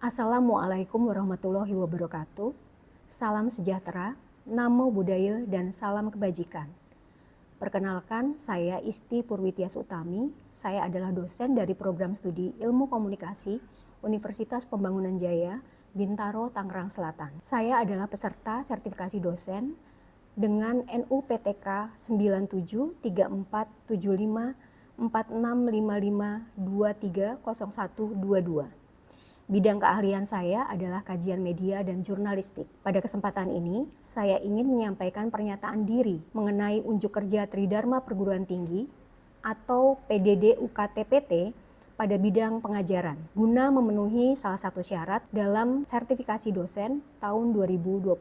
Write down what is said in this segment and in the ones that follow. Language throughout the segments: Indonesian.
Assalamualaikum warahmatullahi wabarakatuh. Salam sejahtera, namo buddhaya, dan salam kebajikan. Perkenalkan, saya Isti Purwitias Utami. Saya adalah dosen dari program studi Ilmu Komunikasi Universitas Pembangunan Jaya, Bintaro, Tangerang Selatan. Saya adalah peserta sertifikasi dosen dengan NUPTK 9734754655230122. Bidang keahlian saya adalah kajian media dan jurnalistik. Pada kesempatan ini, saya ingin menyampaikan pernyataan diri mengenai unjuk kerja Tridharma Perguruan Tinggi atau PDD UKT-PT pada bidang pengajaran, guna memenuhi salah satu syarat dalam sertifikasi dosen tahun 2025.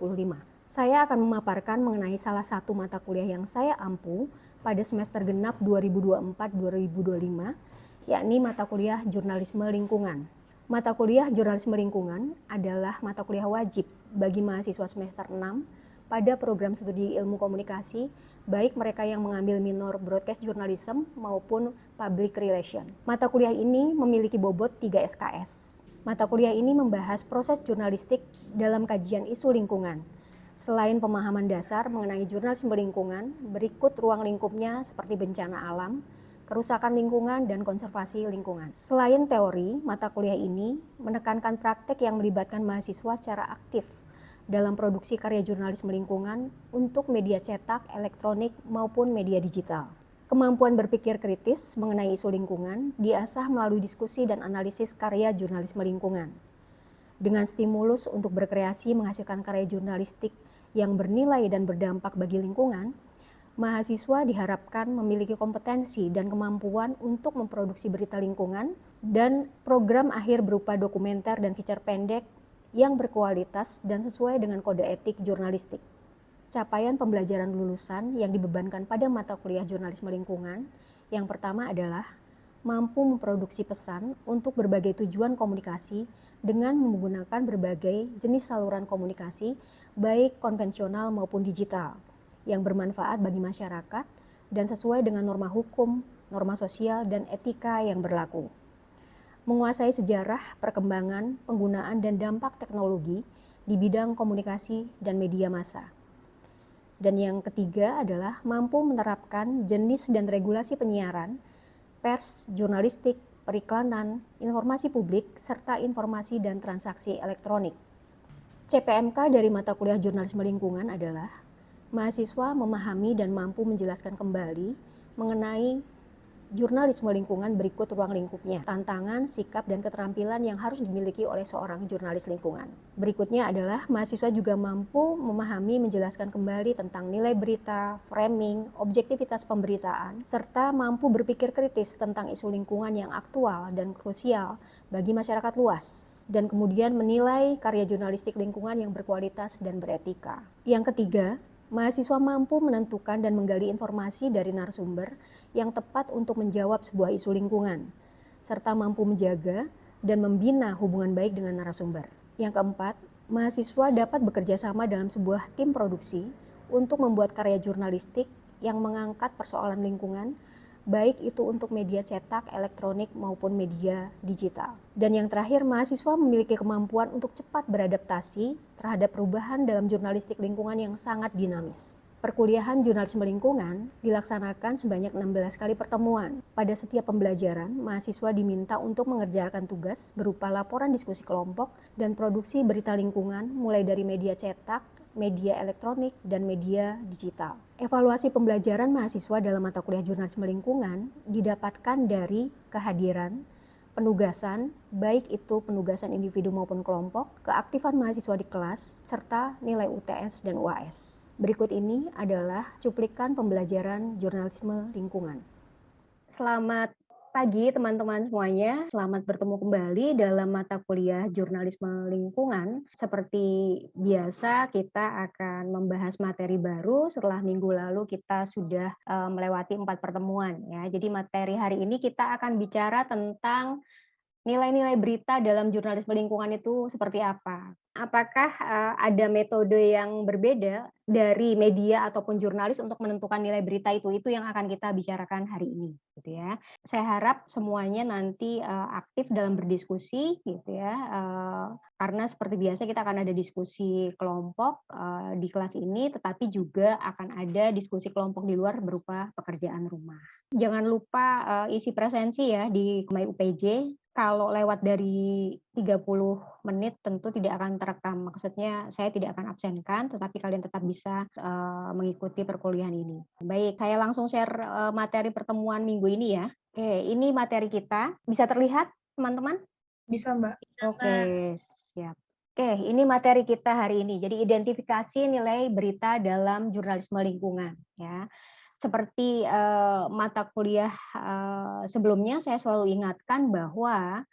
Saya akan memaparkan mengenai salah satu mata kuliah yang saya ampu pada semester genap 2024-2025, yakni mata kuliah jurnalisme lingkungan. Mata kuliah jurnalisme lingkungan adalah mata kuliah wajib bagi mahasiswa semester 6 pada program studi ilmu komunikasi, baik mereka yang mengambil minor broadcast journalism maupun public relation. Mata kuliah ini memiliki bobot 3 SKS. Mata kuliah ini membahas proses jurnalistik dalam kajian isu lingkungan. Selain pemahaman dasar mengenai jurnalisme lingkungan, berikut ruang lingkupnya seperti bencana alam, kerusakan lingkungan, dan konservasi lingkungan. Selain teori, mata kuliah ini menekankan praktek yang melibatkan mahasiswa secara aktif dalam produksi karya jurnalisme lingkungan untuk media cetak, elektronik, maupun media digital. Kemampuan berpikir kritis mengenai isu lingkungan diasah melalui diskusi dan analisis karya jurnalisme lingkungan. Dengan stimulus untuk berkreasi menghasilkan karya jurnalistik yang bernilai dan berdampak bagi lingkungan, mahasiswa diharapkan memiliki kompetensi dan kemampuan untuk memproduksi berita lingkungan dan program akhir berupa dokumenter dan feature pendek yang berkualitas dan sesuai dengan kode etik jurnalistik. Capaian pembelajaran lulusan yang dibebankan pada mata kuliah jurnalisme lingkungan yang pertama adalah mampu memproduksi pesan untuk berbagai tujuan komunikasi dengan menggunakan berbagai jenis saluran komunikasi, baik konvensional maupun digital, yang bermanfaat bagi masyarakat dan sesuai dengan norma hukum, norma sosial, dan etika yang berlaku. Menguasai sejarah, perkembangan, penggunaan, dan dampak teknologi di bidang komunikasi dan media massa. Dan yang ketiga adalah mampu menerapkan jenis dan regulasi penyiaran, pers, jurnalistik, periklanan, informasi publik, serta informasi dan transaksi elektronik. CPMK dari mata kuliah jurnalisme lingkungan adalah mahasiswa memahami dan mampu menjelaskan kembali mengenai jurnalisme lingkungan berikut ruang lingkupnya, tantangan, sikap, dan keterampilan yang harus dimiliki oleh seorang jurnalis lingkungan. Berikutnya adalah mahasiswa juga mampu memahami menjelaskan kembali tentang nilai berita, framing, objektivitas pemberitaan, serta mampu berpikir kritis tentang isu lingkungan yang aktual dan krusial bagi masyarakat luas, dan kemudian menilai karya jurnalistik lingkungan yang berkualitas dan beretika. Yang ketiga, mahasiswa mampu menentukan dan menggali informasi dari narasumber yang tepat untuk menjawab sebuah isu lingkungan, serta mampu menjaga dan membina hubungan baik dengan narasumber. Yang keempat, mahasiswa dapat bekerja sama dalam sebuah tim produksi untuk membuat karya jurnalistik yang mengangkat persoalan lingkungan, baik itu untuk media cetak, elektronik, maupun media digital. Dan yang terakhir, mahasiswa memiliki kemampuan untuk cepat beradaptasi terhadap perubahan dalam jurnalistik lingkungan yang sangat dinamis. Perkuliahan jurnalisme lingkungan dilaksanakan sebanyak 16 kali pertemuan. Pada setiap pembelajaran, mahasiswa diminta untuk mengerjakan tugas berupa laporan diskusi kelompok dan produksi berita lingkungan mulai dari media cetak, media elektronik, dan media digital. Evaluasi pembelajaran mahasiswa dalam mata kuliah jurnalisme lingkungan didapatkan dari kehadiran, penugasan, baik itu penugasan individu maupun kelompok, keaktifan mahasiswa di kelas, serta nilai UTS dan UAS. Berikut ini adalah cuplikan pembelajaran jurnalisme lingkungan. Selamat pagi teman-teman semuanya, selamat bertemu kembali dalam mata kuliah jurnalisme lingkungan. Seperti biasa kita akan membahas materi baru setelah minggu lalu kita sudah melewati 4 pertemuan ya. Jadi materi hari ini kita akan bicara tentang Nilai-nilai berita dalam jurnalisme lingkungan itu seperti apa? Apakah, ada metode yang berbeda dari media ataupun jurnalis untuk menentukan nilai berita itu? Itu yang akan kita bicarakan hari ini, gitu ya. Saya harap semuanya nanti, aktif dalam berdiskusi, gitu ya, karena seperti biasa kita akan ada diskusi kelompok, di kelas ini, tetapi juga akan ada diskusi kelompok di luar berupa pekerjaan rumah. Jangan lupa, isi presensi ya di My UPJ. Kalau lewat dari 30 menit tentu tidak akan terekam. Maksudnya saya tidak akan absenkan, tetapi kalian tetap bisa, mengikuti perkuliahan ini. Baik, saya langsung share, materi pertemuan minggu ini ya. Oke, ini materi kita. Bisa terlihat teman-teman? Bisa, Mbak. Oke, siap. Oke, ini materi kita hari ini. Jadi identifikasi nilai berita dalam jurnalisme lingkungan, ya. Seperti, mata kuliah, sebelumnya saya selalu ingatkan bahwa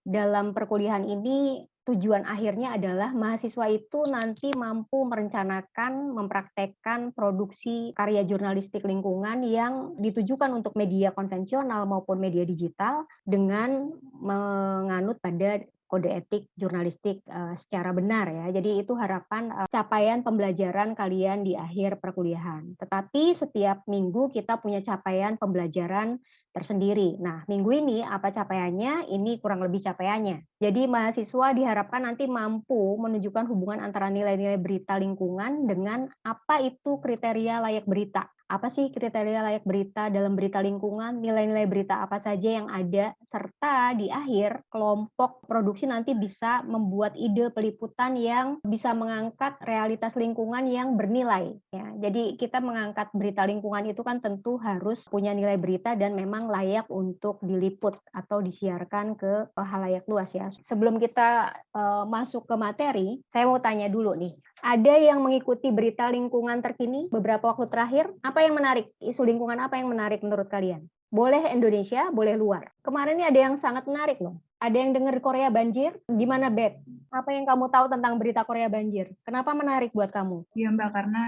dalam perkuliahan ini tujuan akhirnya adalah mahasiswa itu nanti mampu merencanakan, mempraktekkan produksi karya jurnalistik lingkungan yang ditujukan untuk media konvensional maupun media digital dengan menganut pada kode etik jurnalistik, secara benar ya. Jadi itu harapan, capaian pembelajaran kalian di akhir perkuliahan. Tetapi setiap minggu kita punya capaian pembelajaran tersendiri. Nah, minggu ini apa capaiannya? Ini kurang lebih capaiannya. Jadi mahasiswa diharapkan nanti mampu menunjukkan hubungan antara nilai-nilai berita lingkungan dengan apa itu kriteria layak berita. Apa sih kriteria layak berita dalam berita lingkungan, nilai-nilai berita apa saja yang ada, serta di akhir kelompok produksi nanti bisa membuat ide peliputan yang bisa mengangkat realitas lingkungan yang bernilai. Ya, jadi kita mengangkat berita lingkungan itu kan tentu harus punya nilai berita dan memang layak untuk diliput atau disiarkan ke halayak luas ya. Sebelum kita masuk ke materi, saya mau tanya dulu nih. Ada yang mengikuti berita lingkungan terkini beberapa waktu terakhir? Apa yang menarik? Isu lingkungan apa yang menarik menurut kalian? Boleh Indonesia, boleh luar. Kemarin ini ada yang sangat menarik loh. Ada yang dengar Korea banjir? Gimana, Bet? Apa yang kamu tahu tentang berita Korea banjir? Kenapa menarik buat kamu? Iya, Mbak, karena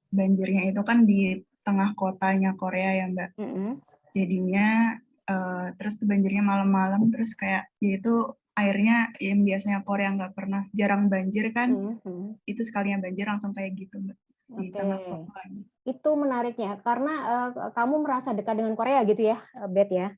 banjirnya itu kan di tengah kotanya Korea ya, Mbak. Jadinya terus banjirnya malam-malam, terus kayak ya itu airnya yang biasanya Korea nggak pernah jarang banjir kan, itu sekalinya banjir langsung kayak gitu, Mbak, di Oke. tengah kota. Itu menariknya karena, kamu merasa dekat dengan Korea gitu ya, Bet ya?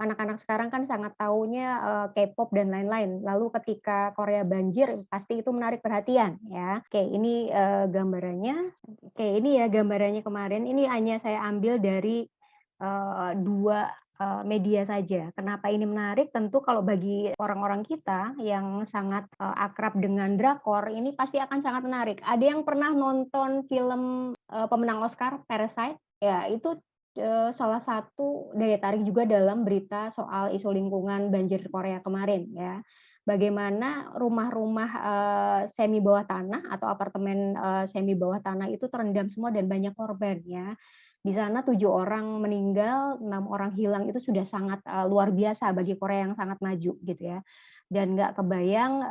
Anak-anak sekarang kan sangat taunya, K-pop dan lain-lain. Lalu ketika Korea banjir pasti itu menarik perhatian ya. Oke ini, gambarannya. Oke ini ya gambarannya kemarin, ini hanya saya ambil dari, 2, media saja. Kenapa ini menarik? Tentu kalau bagi orang-orang kita yang sangat, akrab dengan drakor, ini pasti akan sangat menarik. Ada yang pernah nonton film pemenang Oscar, Parasite, ya itu, salah satu daya tarik juga dalam berita soal isu lingkungan banjir di Korea kemarin ya. Bagaimana rumah-rumah, semi bawah tanah atau apartemen, semi bawah tanah itu terendam semua dan banyak korban ya. Di sana 7 orang meninggal, 6 orang hilang itu sudah sangat, luar biasa bagi Korea yang sangat maju gitu ya. Dan nggak kebayang,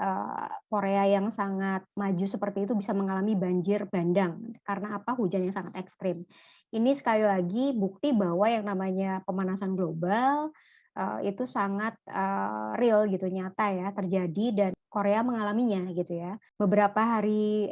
Korea yang sangat maju seperti itu bisa mengalami banjir bandang. Karena apa? Hujan yang sangat ekstrim. Ini sekali lagi bukti bahwa yang namanya pemanasan global, itu sangat, real gitu, nyata ya, terjadi dan Korea mengalaminya gitu ya. Beberapa hari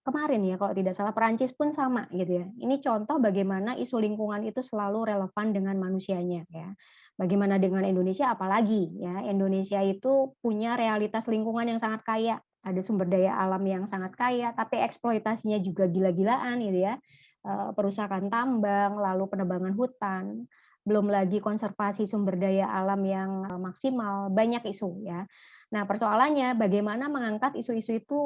kemarin ya kalau tidak salah Perancis pun sama gitu ya. Ini contoh bagaimana isu lingkungan itu selalu relevan dengan manusianya ya. Bagaimana dengan Indonesia apalagi ya, Indonesia itu punya realitas lingkungan yang sangat kaya, ada sumber daya alam yang sangat kaya, tapi eksploitasinya juga gila-gilaan gitu ya. Perusahaan tambang, lalu penebangan hutan, belum lagi konservasi sumber daya alam yang, maksimal, banyak isu ya. Nah, persoalannya bagaimana mengangkat isu-isu itu,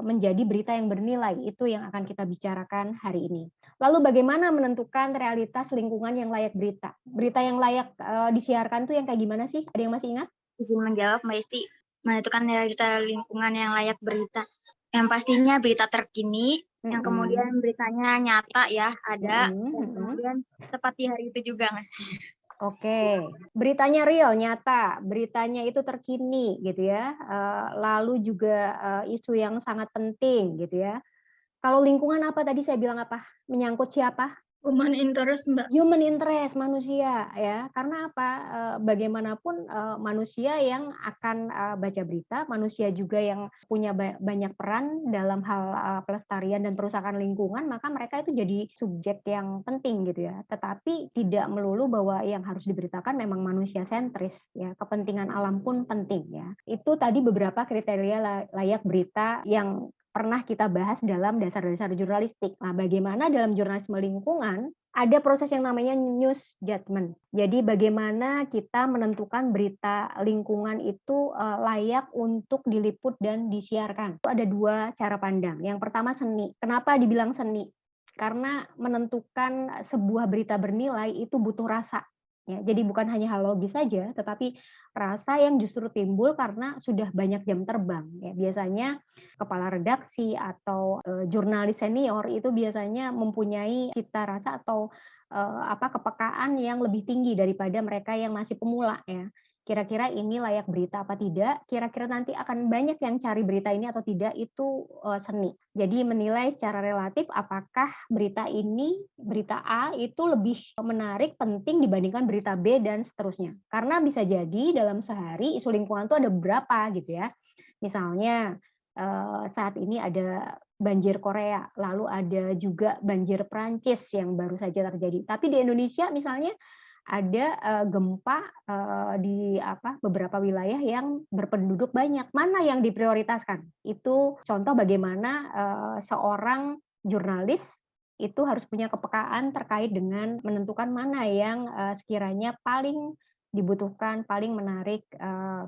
menjadi berita yang bernilai, itu yang akan kita bicarakan hari ini. Lalu bagaimana menentukan realitas lingkungan yang layak berita? Berita yang layak, disiarkan tuh yang kayak gimana sih? Ada yang masih ingat? Izin menjawab Mbak Isti, menentukan realita lingkungan yang layak berita. Yang pastinya berita terkini, yang kemudian beritanya nyata ya, ada, dan kemudian tepat di hari itu juga. Oke, beritanya real, nyata, beritanya itu terkini gitu ya, lalu juga, isu yang sangat penting gitu ya. Kalau lingkungan apa tadi saya bilang apa? Menyangkut siapa? Human interest, Mbak. Human interest, manusia ya. Karena apa? Bagaimanapun manusia yang akan baca berita, manusia juga yang punya banyak peran dalam hal pelestarian dan perusahaan lingkungan, maka mereka itu jadi subjek yang penting gitu ya. Tetapi tidak melulu bahwa yang harus diberitakan memang manusia sentris ya. Kepentingan alam pun penting ya. Itu tadi beberapa kriteria layak berita yang pernah kita bahas dalam dasar-dasar jurnalistik. Nah, bagaimana dalam jurnalisme lingkungan ada proses yang namanya news judgment. Jadi bagaimana kita menentukan berita lingkungan itu layak untuk diliput dan disiarkan. Itu ada dua cara pandang. Yang pertama seni. Kenapa dibilang seni? Karena menentukan sebuah berita bernilai itu butuh rasa. Ya, jadi bukan hanya hal logis saja, tetapi rasa yang justru timbul karena sudah banyak jam terbang. Ya, biasanya kepala redaksi atau jurnalis senior itu biasanya mempunyai cita rasa atau kepekaan yang lebih tinggi daripada mereka yang masih pemula ya. Kira-kira ini layak berita apa tidak? Kira-kira nanti akan banyak yang cari berita ini atau tidak, itu seni. Jadi menilai secara relatif apakah berita ini, berita A itu lebih menarik, penting dibandingkan berita B dan seterusnya. Karena bisa jadi dalam sehari isu lingkungan itu ada beberapa gitu ya. Misalnya saat ini ada banjir Korea, lalu ada juga banjir Prancis yang baru saja terjadi. Tapi di Indonesia misalnya ada gempa di beberapa wilayah yang berpenduduk banyak. Mana yang diprioritaskan? Itu contoh bagaimana seorang jurnalis itu harus punya kepekaan terkait dengan menentukan mana yang sekiranya paling dibutuhkan, paling menarik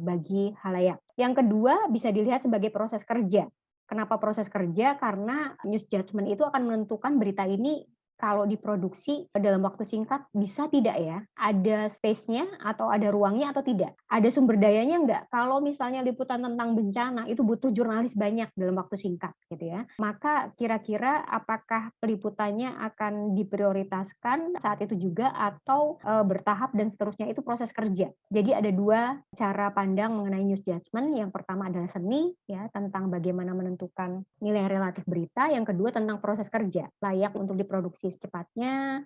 bagi halayak. Yang kedua bisa dilihat sebagai proses kerja. Kenapa proses kerja? Karena news judgment itu akan menentukan berita ini kalau diproduksi dalam waktu singkat bisa tidak ya? Ada space-nya atau ada ruangnya atau tidak? Ada sumber dayanya enggak? Kalau misalnya liputan tentang bencana itu butuh jurnalis banyak dalam waktu singkat gitu ya. Maka kira-kira apakah peliputannya akan diprioritaskan saat itu juga atau bertahap dan seterusnya, itu proses kerja. Jadi ada dua cara pandang mengenai news judgment. Yang pertama adalah seni ya, tentang bagaimana menentukan nilai relatif berita. Yang kedua tentang proses kerja, layak untuk diproduksi secepatnya,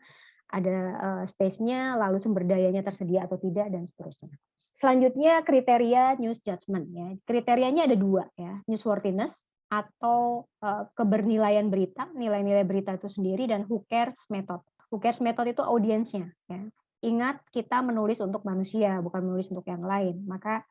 ada space-nya, lalu sumber dayanya tersedia atau tidak, dan seterusnya. Selanjutnya kriteria news judgment ya. Kriterianya ada dua ya, newsworthiness atau kebernilaian berita, nilai-nilai berita itu sendiri, dan who cares method. Who cares method itu audiensnya ya. Ingat, kita menulis untuk manusia, bukan menulis untuk yang lain. Maka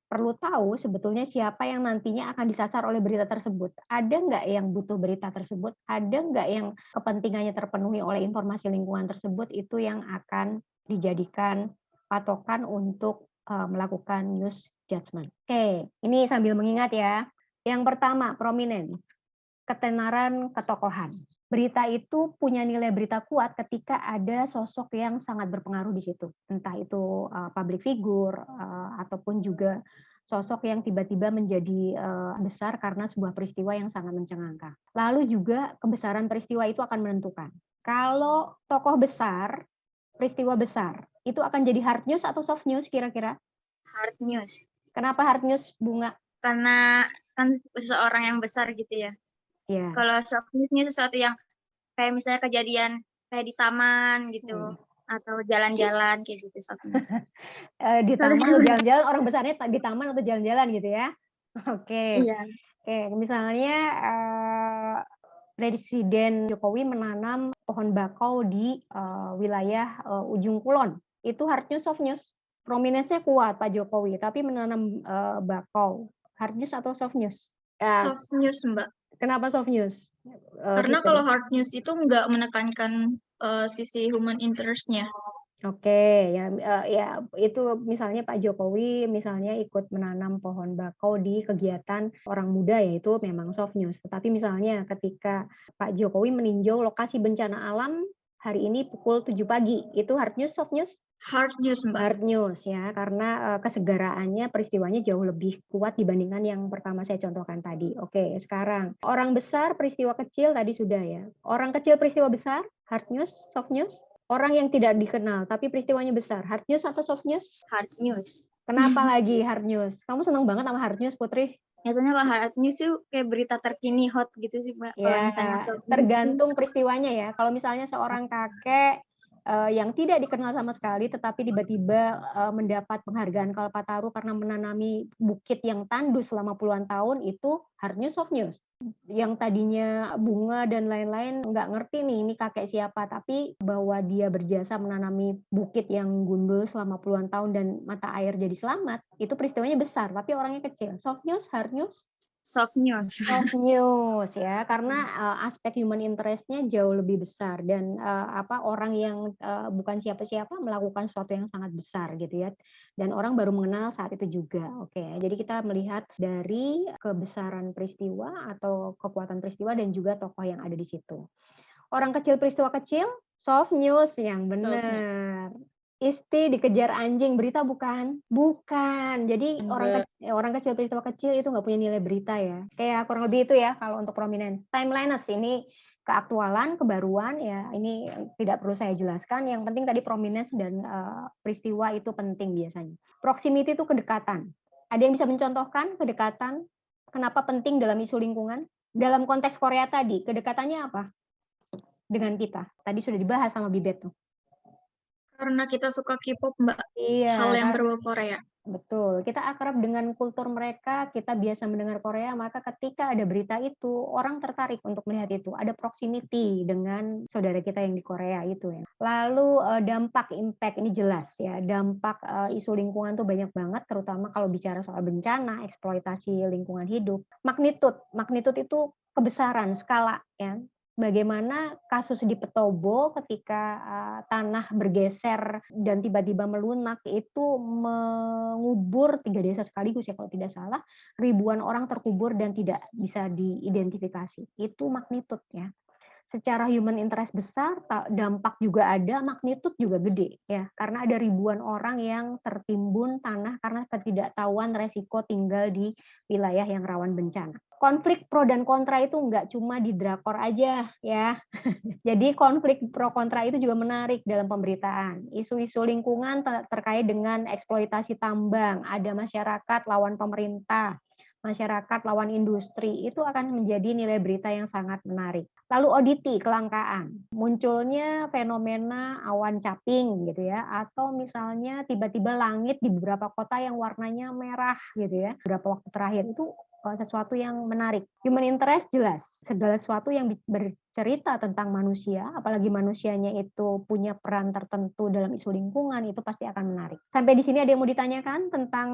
perlu tahu sebetulnya siapa yang nantinya akan disasar oleh berita tersebut. Ada nggak yang butuh berita tersebut? Ada nggak yang kepentingannya terpenuhi oleh informasi lingkungan tersebut? Itu yang akan dijadikan patokan untuk melakukan news judgment. Oke, ini sambil mengingat ya. Yang pertama, prominence, ketenaran ketokohan. Berita itu punya nilai berita kuat ketika ada sosok yang sangat berpengaruh di situ. Entah itu public figure ataupun juga sosok yang tiba-tiba menjadi besar karena sebuah peristiwa yang sangat mencengangkan. Lalu juga kebesaran peristiwa itu akan menentukan. Kalau tokoh besar, peristiwa besar, itu akan jadi hard news atau soft news kira-kira? Hard news. Kenapa hard news, Bunga? Karena kan seseorang yang besar gitu ya. Yeah. Kalau soft news sesuatu yang kayak misalnya kejadian kayak di taman gitu, atau jalan-jalan kayak gitu soft news. Di taman atau jalan-jalan, orang besarnya di taman atau jalan-jalan gitu ya? Oke. Iya. Oke, misalnya Presiden Jokowi menanam pohon bakau di wilayah ujung kulon. Itu hard news, soft news? Prominensnya kuat Pak Jokowi, tapi menanam bakau. Hard news atau soft news? Soft news, Mbak. Kenapa soft news? Karena kalau hard news itu nggak menekankan sisi human interest-nya. Oke, ya itu misalnya Pak Jokowi misalnya ikut menanam pohon bakau di kegiatan orang muda, yaitu memang soft news. Tetapi misalnya ketika Pak Jokowi meninjau lokasi bencana alam hari ini pukul 7 pagi, itu hard news, soft news? Hard news, Mbak. Hard news ya, karena kesegeraannya, peristiwanya jauh lebih kuat dibandingkan yang pertama saya contohkan tadi. Oke, sekarang orang besar, peristiwa kecil tadi sudah ya. Orang kecil, peristiwa besar, hard news, soft news? Orang yang tidak dikenal tapi peristiwanya besar, hard news atau soft news? Hard news. Kenapa lagi hard news? Kamu seneng banget sama hard news, Putri? Biasanya kalau hard news tuh kayak berita terkini hot gitu sih, Mbak. Kalau Ya, misalnya soft news tuh tergantung peristiwanya ya. Kalau misalnya seorang kakek yang tidak dikenal sama sekali, tetapi tiba-tiba mendapat penghargaan Kalpataru karena menanami bukit yang tandus selama puluhan tahun, itu hard news, soft news. Yang tadinya bunga dan lain-lain nggak ngerti nih ini kakek siapa, tapi bahwa dia berjasa menanami bukit yang gundul selama puluhan tahun dan mata air jadi selamat, itu peristiwanya besar, tapi orangnya kecil. Soft news, hard news, soft news. soft news ya, karena aspek human interest-nya jauh lebih besar dan orang yang bukan siapa-siapa melakukan sesuatu yang sangat besar gitu ya. Dan orang baru mengenal saat itu juga. Oke, jadi kita melihat dari kebesaran peristiwa atau kekuatan peristiwa dan juga tokoh yang ada di situ. Orang kecil peristiwa kecil, soft news yang benar. Isti dikejar anjing, berita bukan? Bukan. Jadi orang kecil peristiwa kecil itu nggak punya nilai berita ya. Kayak kurang lebih itu ya kalau untuk prominence. Timeliness ini keaktualan, kebaruan ya. Ini tidak perlu saya jelaskan. Yang penting tadi prominence dan peristiwa itu penting biasanya. Proximity itu kedekatan. Ada yang bisa mencontohkan kedekatan? Kenapa penting dalam isu lingkungan? Dalam konteks Korea tadi, kedekatannya apa dengan kita? Tadi sudah dibahas sama Bibet tuh. Karena kita suka K-pop, Mbak. Iya, Hal yang berbau Korea. betul. Kita akrab dengan kultur mereka, kita biasa mendengar Korea, maka ketika ada berita itu, orang tertarik untuk melihat itu. Ada proximity dengan saudara kita yang di Korea itu ya. Lalu dampak, impact, ini jelas ya. Dampak isu lingkungan tuh banyak banget, terutama kalau bicara soal bencana, eksploitasi lingkungan hidup. Magnitude itu kebesaran, skala ya. Bagaimana kasus di Petobo ketika tanah bergeser dan tiba-tiba melunak itu mengubur 3 desa sekaligus ya kalau tidak salah, ribuan orang terkubur dan tidak bisa diidentifikasi. Itu magnitude ya. Secara human interest besar, dampak juga ada, magnitude juga gede ya, karena ada ribuan orang yang tertimbun tanah karena ketidaktahuan resiko tinggal di wilayah yang rawan bencana. Konflik pro dan kontra itu nggak cuma di drakor aja ya. Jadi konflik pro kontra itu juga menarik dalam pemberitaan. Isu-isu lingkungan terkait dengan eksploitasi tambang, ada masyarakat lawan pemerintah, masyarakat lawan industri, itu akan menjadi nilai berita yang sangat menarik. Lalu auditi, kelangkaan. Munculnya fenomena awan caping gitu ya, atau misalnya tiba-tiba langit di beberapa kota yang warnanya merah gitu ya. Beberapa waktu terakhir itu sesuatu yang menarik. Human interest jelas, segala sesuatu yang bercerita tentang manusia, apalagi manusianya itu punya peran tertentu dalam isu lingkungan, itu pasti akan menarik. Sampai di sini ada yang mau ditanyakan tentang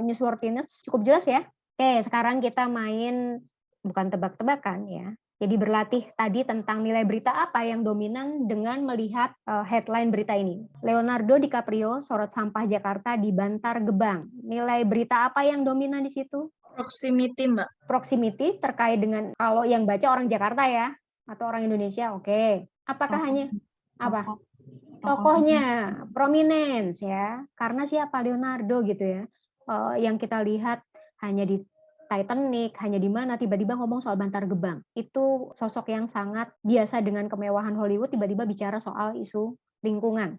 newsworthiness? Cukup jelas ya? Oke, sekarang kita main bukan tebak-tebakan ya. Jadi berlatih tadi tentang nilai berita apa yang dominan dengan melihat headline berita ini. Leonardo DiCaprio sorot sampah Jakarta di Bantar Gebang. Nilai berita apa yang dominan di situ? Proximity, Mbak. Proximity terkait dengan kalau yang baca orang Jakarta ya atau orang Indonesia. Oke. Apakah hanya apa? Tokohnya, prominence ya. Karena siapa? Leonardo gitu ya. Yang kita lihat hanya di Titanic, hanya di mana tiba-tiba ngomong soal Bantar Gebang. Itu sosok yang sangat biasa dengan kemewahan Hollywood, tiba-tiba bicara soal isu lingkungan.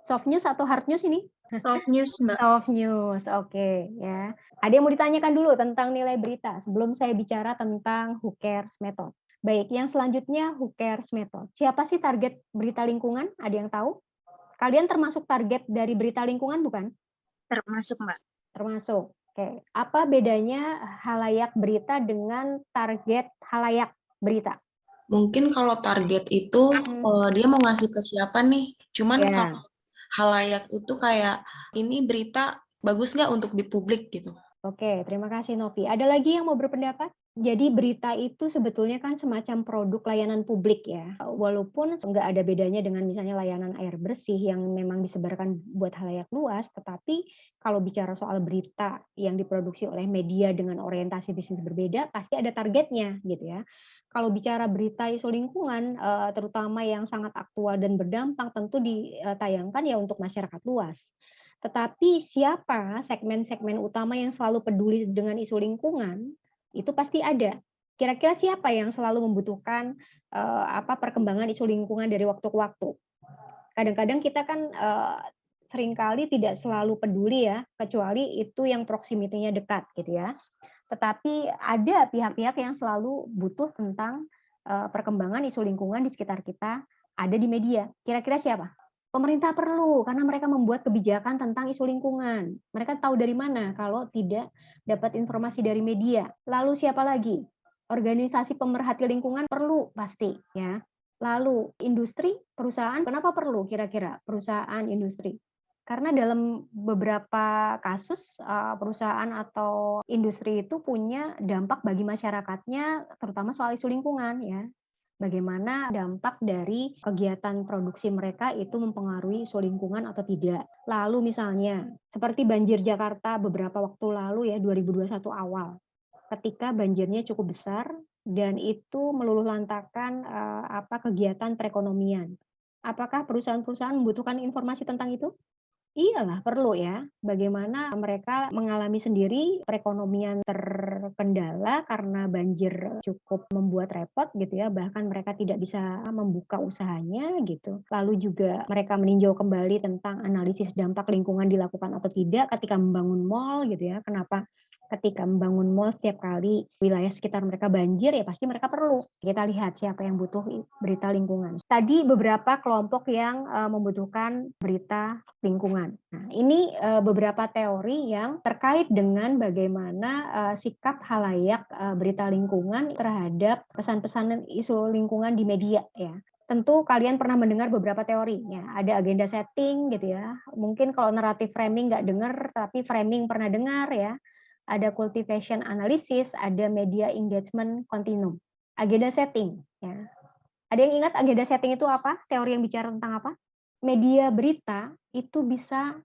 Soft news atau hard news ini? Soft news, Mbak. Soft news, oke ya. Ada yang mau ditanyakan dulu tentang nilai berita sebelum saya bicara tentang who cares method. Baik, yang selanjutnya who cares method. Siapa sih target berita lingkungan? Ada yang tahu? Kalian termasuk target dari berita lingkungan bukan? Termasuk, Mbak. Termasuk. Oke. Apa bedanya halayak berita dengan target halayak berita? Mungkin kalau target itu dia mau ngasih ke siapa nih. Cuman kalau halayak itu kayak ini berita bagus nggak untuk di publik gitu. Oke, terima kasih Novi. Ada lagi yang mau berpendapat? Jadi berita itu sebetulnya kan semacam produk layanan publik ya. Walaupun nggak ada bedanya dengan misalnya layanan air bersih yang memang disebarkan buat halayak luas, tetapi kalau bicara soal berita yang diproduksi oleh media dengan orientasi bisnis berbeda, pasti ada targetnya gitu ya. Kalau bicara berita isu lingkungan, terutama yang sangat aktual dan berdampak, tentu ditayangkan ya untuk masyarakat luas. Tetapi siapa segmen-segmen utama yang selalu peduli dengan isu lingkungan, itu pasti ada. Kira-kira siapa yang selalu membutuhkan perkembangan isu lingkungan dari waktu ke waktu? Kadang-kadang kita kan seringkali tidak selalu peduli ya, kecuali itu yang proximity-nya dekat gitu ya. Tetapi ada pihak-pihak yang selalu butuh tentang perkembangan isu lingkungan di sekitar kita ada di media. Kira-kira siapa? Pemerintah perlu, karena mereka membuat kebijakan tentang isu lingkungan. Mereka tahu dari mana kalau tidak dapat informasi dari media. Lalu siapa lagi? Organisasi pemerhati lingkungan perlu pasti, ya. Lalu industri, perusahaan, kenapa perlu kira-kira perusahaan industri? Karena dalam beberapa kasus perusahaan atau industri itu punya dampak bagi masyarakatnya, terutama soal isu lingkungan, ya. Bagaimana dampak dari kegiatan produksi mereka itu mempengaruhi isu lingkungan atau tidak. Lalu misalnya, seperti banjir Jakarta beberapa waktu lalu ya, 2021 awal. Ketika banjirnya cukup besar dan itu meluluhlantakan kegiatan perekonomian. Apakah perusahaan-perusahaan membutuhkan informasi tentang itu? Iyalah perlu ya, bagaimana mereka mengalami sendiri perekonomian terkendala karena banjir cukup membuat repot gitu ya, bahkan mereka tidak bisa membuka usahanya gitu. Lalu juga mereka meninjau kembali tentang analisis dampak lingkungan dilakukan atau tidak ketika membangun mal gitu ya. Kenapa ketika membangun mal setiap kali wilayah sekitar mereka banjir, ya pasti mereka perlu. Kita lihat siapa yang butuh berita lingkungan. Tadi beberapa kelompok yang membutuhkan berita lingkungan. Nah, ini beberapa teori yang terkait dengan bagaimana sikap halayak berita lingkungan terhadap pesan-pesan isu lingkungan di media ya. Tentu kalian pernah mendengar beberapa teori ya. Ada agenda setting gitu ya. Mungkin kalau naratif framing nggak dengar, tapi framing pernah dengar ya. Ada cultivation analysis, ada media engagement continuum. Agenda setting ya. Ada yang ingat agenda setting itu apa? Teori yang bicara tentang apa? Media berita itu bisa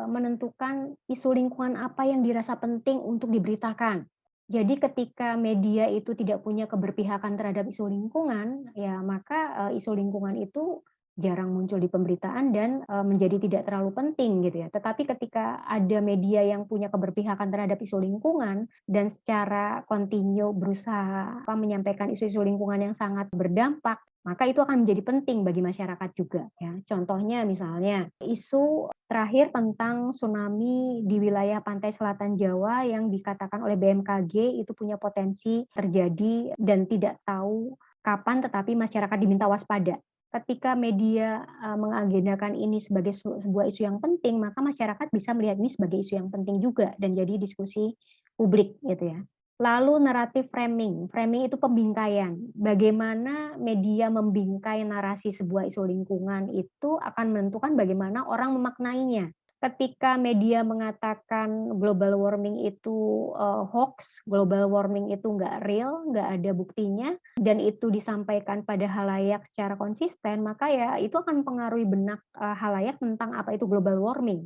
menentukan isu lingkungan apa yang dirasa penting untuk diberitakan. Jadi ketika media itu tidak punya keberpihakan terhadap isu lingkungan, ya maka isu lingkungan itu jarang muncul di pemberitaan dan menjadi tidak terlalu penting gitu ya. Tetapi ketika ada media yang punya keberpihakan terhadap isu lingkungan dan secara kontinu berusaha menyampaikan isu-isu lingkungan yang sangat berdampak, maka itu akan menjadi penting bagi masyarakat juga ya. Contohnya misalnya isu terakhir tentang tsunami di wilayah pantai selatan Jawa yang dikatakan oleh BMKG itu punya potensi terjadi dan tidak tahu kapan, tetapi masyarakat diminta waspada. Ketika media mengagendakan ini sebagai sebuah isu yang penting, maka masyarakat bisa melihat ini sebagai isu yang penting juga dan jadi diskusi publik gitu ya. Lalu naratif framing. Framing itu pembingkaian. Bagaimana media membingkai narasi sebuah isu lingkungan itu akan menentukan bagaimana orang memaknainya. Ketika media mengatakan global warming itu hoax, global warming itu nggak real, nggak ada buktinya, dan itu disampaikan pada halayak secara konsisten, maka ya itu akan mempengaruhi benak halayak tentang apa itu global warming.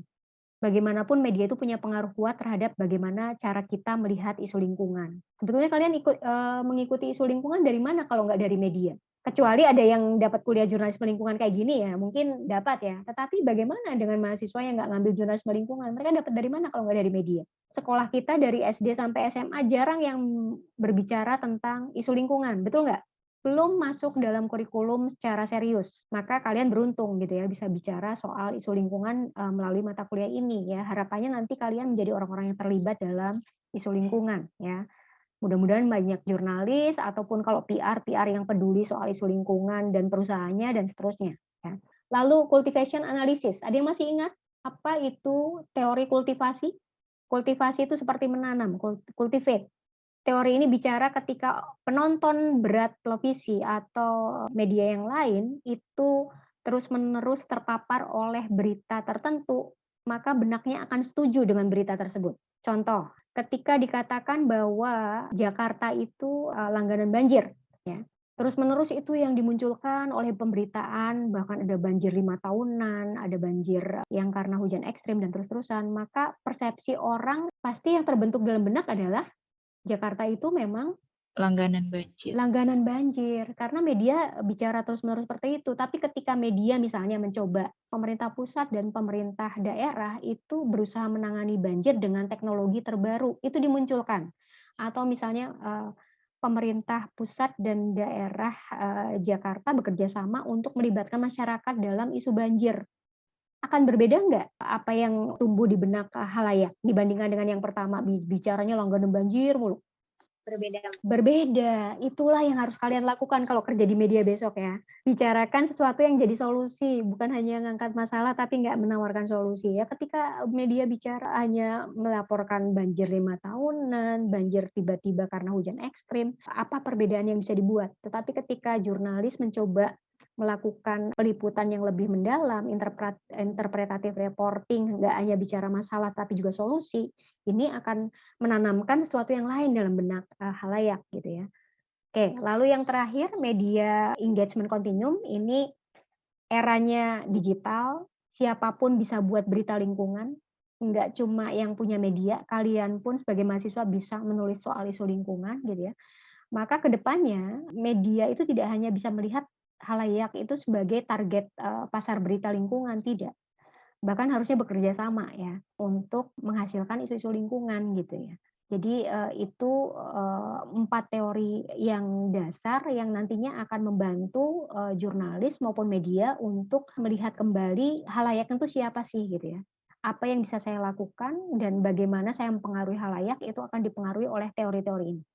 Bagaimanapun media itu punya pengaruh kuat terhadap bagaimana cara kita melihat isu lingkungan. Sebetulnya kalian mengikuti isu lingkungan dari mana kalau nggak dari media? Kecuali ada yang dapat kuliah jurnalisme lingkungan kayak gini ya, mungkin dapat ya. Tetapi bagaimana dengan mahasiswa yang nggak ngambil jurnalisme lingkungan? Mereka dapat dari mana kalau nggak dari media? Sekolah kita dari SD sampai SMA jarang yang berbicara tentang isu lingkungan, betul nggak? Belum masuk dalam kurikulum secara serius, maka kalian beruntung gitu ya bisa bicara soal isu lingkungan melalui mata kuliah ini ya. Harapannya nanti kalian menjadi orang-orang yang terlibat dalam isu lingkungan ya. Mudah-mudahan banyak jurnalis ataupun kalau PR yang peduli soal isu lingkungan dan perusahaannya dan seterusnya ya. Lalu cultivation analysis, ada yang masih ingat apa itu teori kultivasi? Kultivasi itu seperti menanam, cultivate. Teori ini bicara ketika penonton berat televisi atau media yang lain itu terus-menerus terpapar oleh berita tertentu, maka benaknya akan setuju dengan berita tersebut. Contoh, ketika dikatakan bahwa Jakarta itu langganan banjir, ya, terus-menerus itu yang dimunculkan oleh pemberitaan, bahkan ada banjir 5 tahunan, ada banjir yang karena hujan ekstrim dan terus-terusan, maka persepsi orang pasti yang terbentuk dalam benak adalah Jakarta itu memang Langganan banjir. langganan banjir, karena media bicara terus-menerus seperti itu. Tapi ketika media misalnya mencoba pemerintah pusat dan pemerintah daerah itu berusaha menangani banjir dengan teknologi terbaru, itu dimunculkan. Atau misalnya pemerintah pusat dan daerah Jakarta bekerja sama untuk melibatkan masyarakat dalam isu banjir. akan berbeda nggak apa yang tumbuh di benak khalayak dibandingkan dengan yang pertama bicaranya langganan banjir mulu? Berbeda. Itulah yang harus kalian lakukan kalau kerja di media besok ya. Bicarakan sesuatu yang jadi solusi, bukan hanya ngangkat masalah tapi nggak menawarkan solusi ya. Ketika media bicara hanya melaporkan banjir 5 tahunan, banjir tiba-tiba karena hujan ekstrim, apa perbedaan yang bisa dibuat? Tetapi ketika jurnalis mencoba melakukan peliputan yang lebih mendalam, interpretatif reporting, nggak hanya bicara masalah tapi juga solusi, ini akan menanamkan sesuatu yang lain dalam benak khalayak gitu ya. Oke, lalu yang terakhir media engagement continuum ini eranya digital, siapapun bisa buat berita lingkungan, nggak cuma yang punya media, kalian pun sebagai mahasiswa bisa menulis soal isu lingkungan gitu ya. Maka kedepannya media itu tidak hanya bisa melihat khalayak itu sebagai target pasar berita lingkungan, tidak. Bahkan harusnya bekerja sama ya untuk menghasilkan isu-isu lingkungan gitu ya. Jadi itu 4 teori yang dasar yang nantinya akan membantu jurnalis maupun media untuk melihat kembali khalayak itu siapa sih gitu ya. Apa yang bisa saya lakukan dan bagaimana saya mempengaruhi khalayak itu akan dipengaruhi oleh teori-teori ini.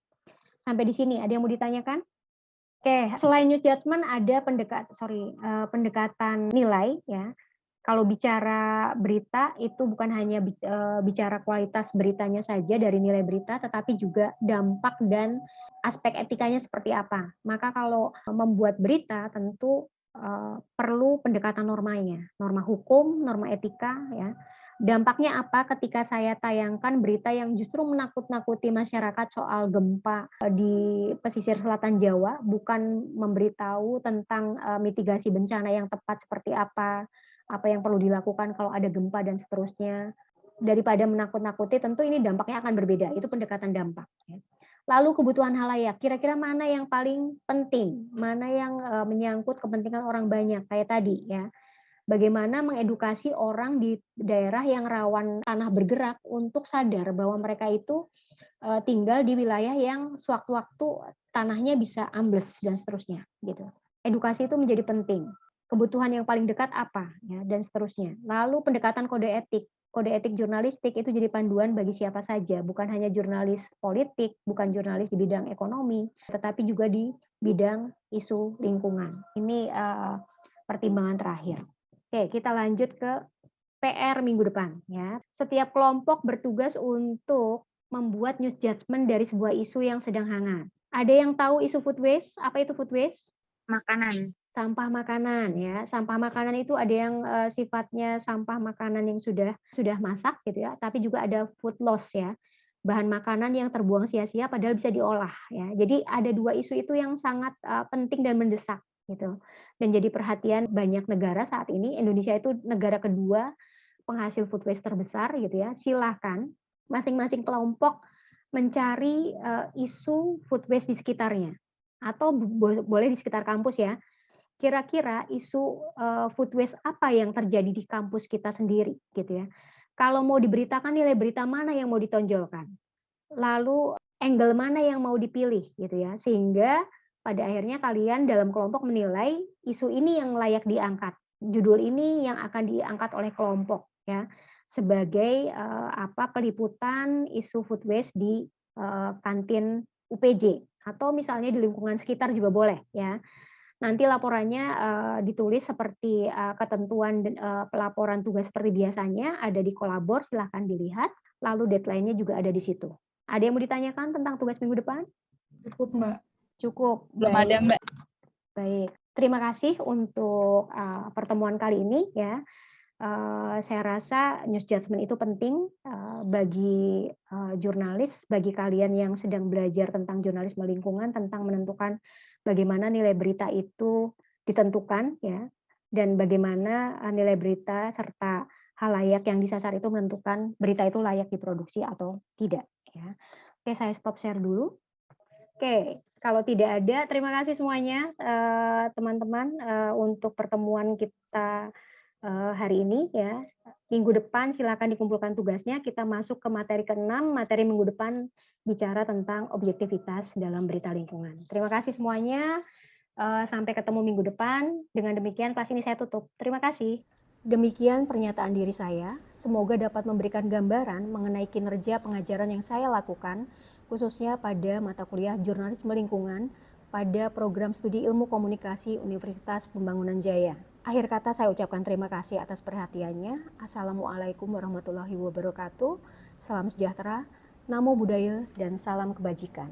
Sampai di sini ada yang mau ditanyakan? Oke, selain news judgment ada pendekatan nilai ya. Kalau bicara berita itu bukan hanya bicara kualitas beritanya saja dari nilai berita, tetapi juga dampak dan aspek etikanya seperti apa. Maka kalau membuat berita tentu perlu pendekatan normanya, norma hukum, norma etika ya. Dampaknya apa ketika saya tayangkan berita yang justru menakut-nakuti masyarakat soal gempa di pesisir selatan Jawa, bukan memberitahu tentang mitigasi bencana yang tepat seperti apa yang perlu dilakukan kalau ada gempa dan seterusnya. Daripada menakut-nakuti, tentu ini dampaknya akan berbeda. Itu pendekatan dampak. Lalu kebutuhan khalayak, kira-kira mana yang paling penting, mana yang menyangkut kepentingan orang banyak, kayak tadi ya. Bagaimana mengedukasi orang di daerah yang rawan tanah bergerak untuk sadar bahwa mereka itu tinggal di wilayah yang sewaktu-waktu tanahnya bisa ambles dan seterusnya gitu. Edukasi itu menjadi penting. Kebutuhan yang paling dekat apa ya dan seterusnya. Lalu pendekatan kode etik. Kode etik jurnalistik itu jadi panduan bagi siapa saja, bukan hanya jurnalis politik, bukan jurnalis di bidang ekonomi, tetapi juga di bidang isu lingkungan. Ini pertimbangan terakhir. Oke, kita lanjut ke PR minggu depan ya. Setiap kelompok bertugas untuk membuat news judgment dari sebuah isu yang sedang hangat. Ada yang tahu isu food waste? Apa itu food waste? Makanan. Sampah makanan ya. Sampah makanan itu ada yang sifatnya sampah makanan yang sudah masak gitu ya, tapi juga ada food loss ya. Bahan makanan yang terbuang sia-sia padahal bisa diolah ya. Jadi ada 2 isu itu yang sangat penting dan mendesak gitu. Dan jadi perhatian banyak negara saat ini. Indonesia itu negara kedua penghasil food waste terbesar gitu ya. Silakan masing-masing kelompok mencari isu food waste di sekitarnya atau boleh di sekitar kampus ya. Kira-kira isu food waste apa yang terjadi di kampus kita sendiri gitu ya. Kalau mau diberitakan, nilai berita mana yang mau ditonjolkan. Lalu angle mana yang mau dipilih gitu ya. Sehingga pada akhirnya kalian dalam kelompok menilai isu ini yang layak diangkat. Judul ini yang akan diangkat oleh kelompok ya sebagai peliputan isu food waste di kantin UPJ atau misalnya di lingkungan sekitar juga boleh ya. Nanti laporannya ditulis seperti ketentuan pelaporan tugas seperti biasanya, ada di Kolabor, silahkan dilihat. Lalu deadline-nya juga ada di situ. Ada yang mau ditanyakan tentang tugas minggu depan? Cukup, Mbak. Cukup. Belum ada, Mbak. Baik. Terima kasih untuk pertemuan kali ini ya. Saya rasa news judgment itu penting bagi jurnalis, bagi kalian yang sedang belajar tentang jurnalisme lingkungan, tentang menentukan bagaimana nilai berita itu ditentukan ya, dan bagaimana nilai berita serta khalayak yang disasar itu menentukan berita itu layak diproduksi atau tidak ya. Oke, saya stop share dulu. Oke, kalau tidak ada, terima kasih semuanya teman-teman untuk pertemuan kita hari ini ya. Minggu depan silakan dikumpulkan tugasnya, kita masuk ke materi ke-6, materi minggu depan bicara tentang objektivitas dalam berita lingkungan. Terima kasih semuanya, sampai ketemu minggu depan. Dengan demikian kelas ini saya tutup. Terima kasih. Demikian pernyataan diri saya, semoga dapat memberikan gambaran mengenai kinerja pengajaran yang saya lakukan, khususnya pada mata kuliah Jurnalisme Lingkungan pada program studi Ilmu Komunikasi Universitas Pembangunan Jaya. Akhir kata saya ucapkan terima kasih atas perhatiannya. Assalamualaikum warahmatullahi wabarakatuh. Salam sejahtera, namo buddhaya, dan salam kebajikan.